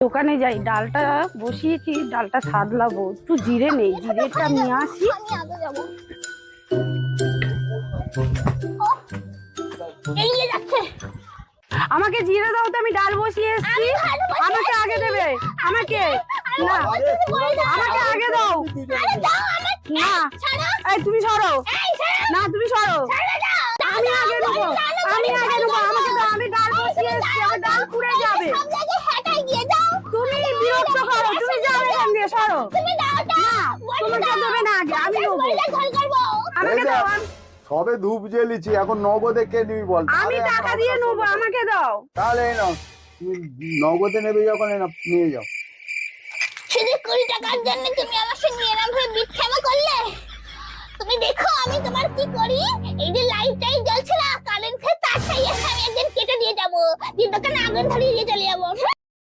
দোকানে যাই, ডালটা বসিয়েছি, ডালটা সাদলাবো, একটু জিরে নেই, জিরেটা নিয়ে আসি। আমি আগে যাবো। এগিয়ে যাচ্ছে। আমাকে জিরে দাও তো, আমি ডাল বসিয়ে এসেছি। আমাকে আগে দেবে, আমাকে না, আমাকে আগে দাও। আরে দাও আমাকে। না, এই তুমি সরো, না তুমি সরো, আমি আগে নেবো, আমি আগে নেবো, আমাকে দাও, আমি ডাল বসিয়ে এসেছি, আমার ডাল পুড়ে যাবে। সব জায়গায় হ্যাটাই গিয়ে দাও। তুমি বিরক্ত করো, তুমি যাও এখান দিয়ে, সরো। তুমি দাও না, তোমাকে দেবে না, আগে আমি নেবো, ঝোল করবো। আমাকে দাও। সবে ধূপ জ্বেলেছি, এখন নগদে কে নিবি বল? আমি টাকা দিয়ে নেবো, আমাকে দাও। তাহলে এই নাও, তুমি নগদে নেবে যখন এই নাও, নিয়ে যাও। শুধু 20 টাকার জন্য তুমি আমার সঙ্গে এরকম ভাবে বিক্ষেপ করলে? তুমি দেখো আমি তোমার কি করি। এই যে লাইটটাই জ্বলছে না, কারেন্টের তারটাই আমি একদিন কেটে দিয়ে যাবো, দিয়ে দোকানে আগুন ধরিয়ে দিয়ে চলে যাবো।